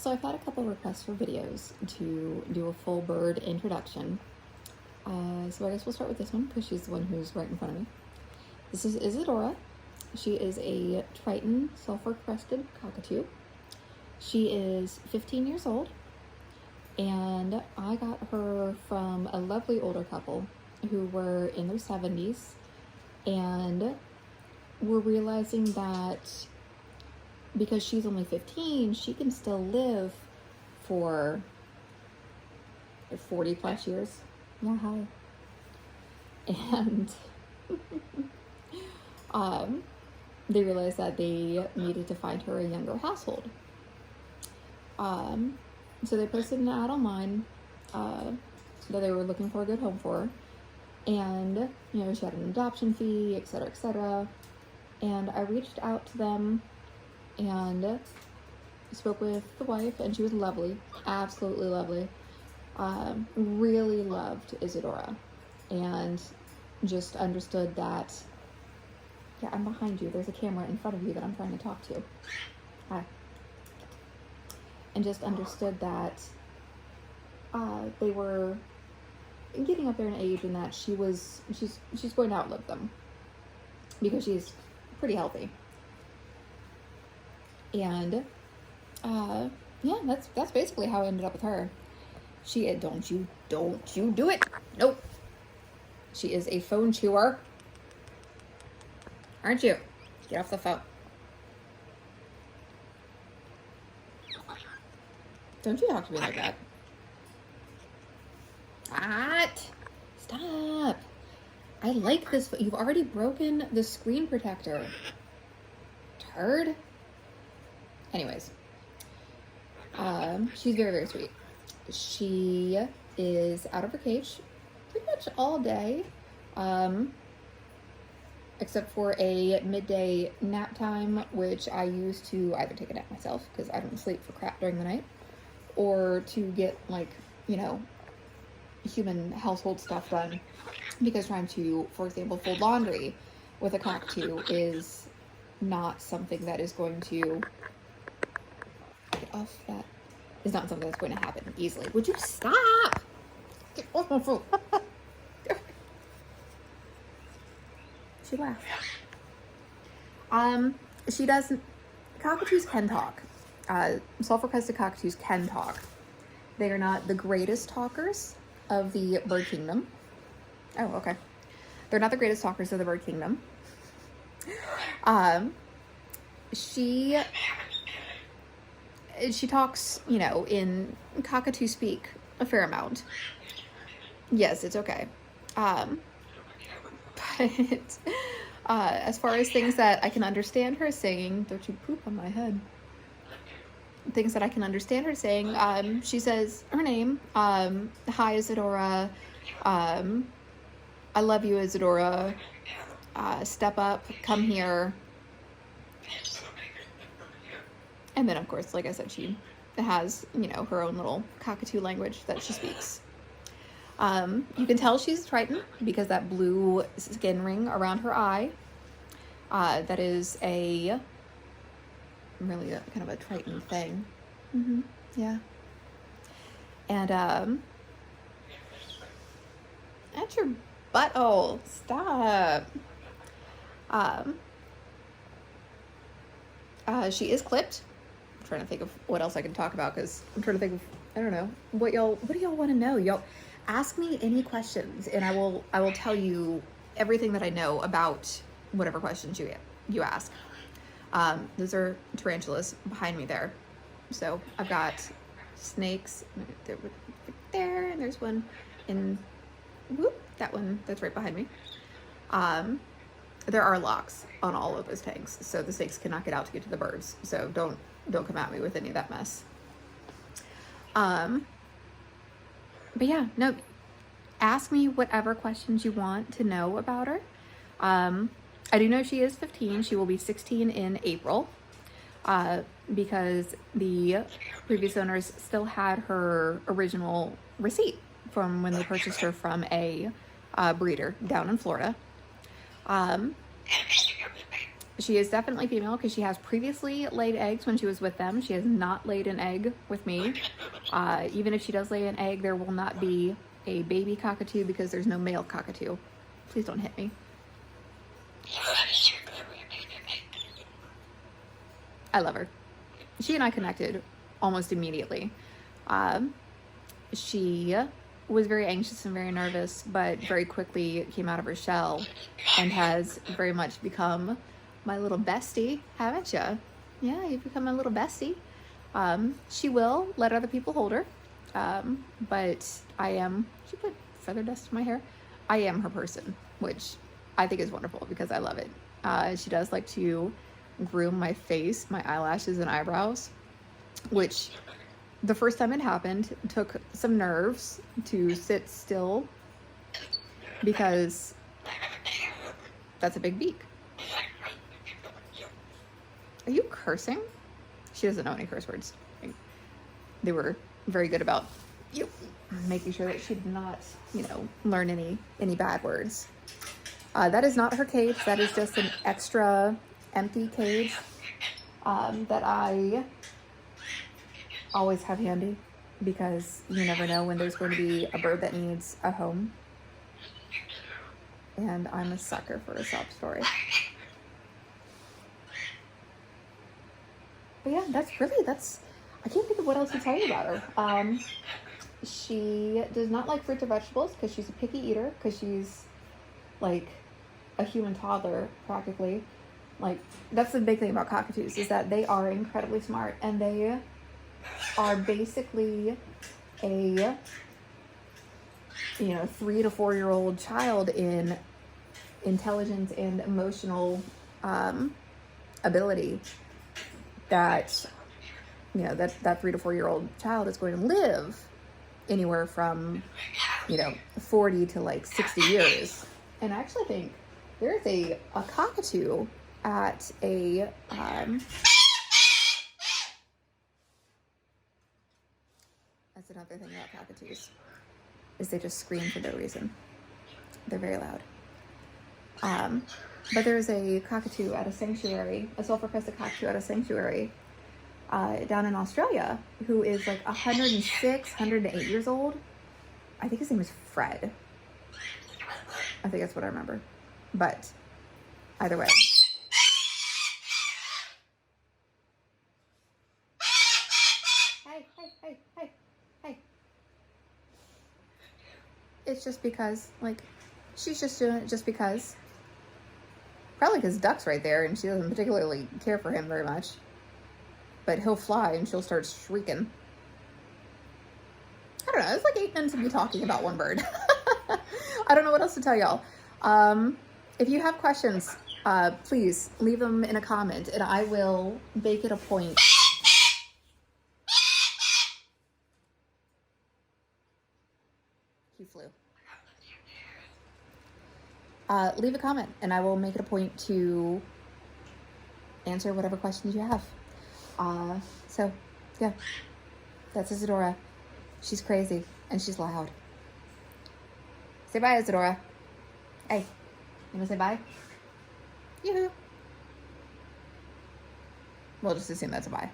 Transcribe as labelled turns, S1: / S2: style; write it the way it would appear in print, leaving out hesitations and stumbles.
S1: So I've had a couple requests for videos to do a full bird introduction. So I guess we'll start with this one because she's the one who's right in front of me. This is Isadora. She is a Triton sulfur-crested cockatoo. She is 15 years old, and I got her from a lovely older couple who were in their 70s and were realizing that because she's only 15, she can still live for 40 plus years. Yeah, hi. And they realized that they needed to find her a younger household. So they posted an ad online that they were looking for a good home for her. And, you know, she had an adoption fee, etc., etc. And I reached out to them and spoke with the wife, and she was lovely, absolutely lovely. Really loved Isadora, and just understood that, yeah, I'm behind you. There's a camera in front of you that I'm trying to talk to. Hi. And just understood that they were getting up there in age, and that she's going to outlive them because she's pretty healthy. And yeah, that's basically how I ended up with her. Don't you do it. Nope. She is a phone chewer. Aren't you? Get off the phone. Don't you talk to me like that. What? Stop. I like this. You've already broken the screen protector. Turd. Anyways. She's very, very sweet. She is out of her cage pretty much all day. Except for a midday nap time, which I use to either take a nap myself, because I don't sleep for crap during the night, or to get, like, you know, human household stuff done, because trying to, for example, fold laundry with a cockatoo is not something that is going to get off that is not something that's going to happen easily. Would you stop? Get off my phone. She laughed. She doesn't. Cockatoos can talk. Sulfur-crested cockatoos can talk. They are not the greatest talkers of the bird kingdom. Oh, okay. They're not the greatest talkers of the bird kingdom. She talks, you know, in cockatoo speak a fair amount. Yes, it's okay. But as far as things that I can understand her singing, don't you poop on my head. Things that I can understand her saying, she says her name, hi Isadora, I love you Isadora, step up, come here. And then, of course, like I said, she has, you know, her own little cockatoo language that she speaks. You can tell she's a Triton because that blue skin ring around her eye, that is really a kind of a Triton thing. Yeah. And, at your butthole. Stop. She is clipped. I'm trying to think of what else I can talk about, because I'm trying to think of, I don't know, what do y'all want to know? Y'all ask me any questions, and I will tell you everything that I know about whatever questions you ask. Those are tarantulas behind me there. So I've got snakes there, and there's one in that one that's right behind me. There are locks on all of those tanks, so the snakes cannot get out to get to the birds. So don't come at me with any of that mess. But yeah, no, ask me whatever questions you want to know about her. I do know she is 15. She will be 16 in April, because the previous owners still had her original receipt from when they purchased her from a breeder down in Florida. She is definitely female because she has previously laid eggs when she was with them. She has not laid an egg with me. Even if she does lay an egg, there will not be a baby cockatoo because there's no male cockatoo. Please don't hit me. I love her. She and I connected almost immediately. She was very anxious and very nervous, but very quickly came out of her shell and has very much become my little bestie, haven't you? Yeah, you've become my little bestie. She will let other people hold her, but she put feather dust in my hair. I am her person, which I think is wonderful because I love it. She does like to groom my face, my eyelashes and eyebrows, which the first time it happened took some nerves to sit still because that's a big beak. Are you cursing? She doesn't know any curse words. They were very good about making sure that she did not, learn any bad words. That is not her cage. That is just an extra empty cage that I always have handy because you never know when there's going to be a bird that needs a home. And I'm a sucker for a sob story. But yeah, I can't think of what else to tell you about her. She does not like fruits or vegetables because she's a picky eater, because she's like a human toddler practically. Like, that's the big thing about cockatoos, is that they are incredibly smart, and they are basically a 3 to 4 year old child in intelligence and emotional ability that that 3 to 4 year old child is going to live anywhere from 40 to like 60 years. And I actually think there's a cockatoo at a that's another thing about cockatoos, is they just scream for no reason. They're very loud. But there's a cockatoo at a sanctuary, a sulfur-crested cockatoo at a sanctuary down in Australia, who is like 106, 108 years old. I think his name is Fred. I think that's what I remember. But either way. Hey. It's just because, she's just doing it just because. Probably because Duck's right there and she doesn't particularly care for him very much. But he'll fly and she'll start shrieking. I don't know. It's like 8 minutes of me talking about one bird. I don't know what else to tell y'all. If you have questions, please leave them in a comment and I will make it a point. He flew. Leave a comment and I will make it a point to answer whatever questions you have. So yeah, that's Isadora. She's crazy and she's loud. Say bye, Isadora. Hey, you wanna say bye? Yoo-hoo. We'll just assume that's a bye.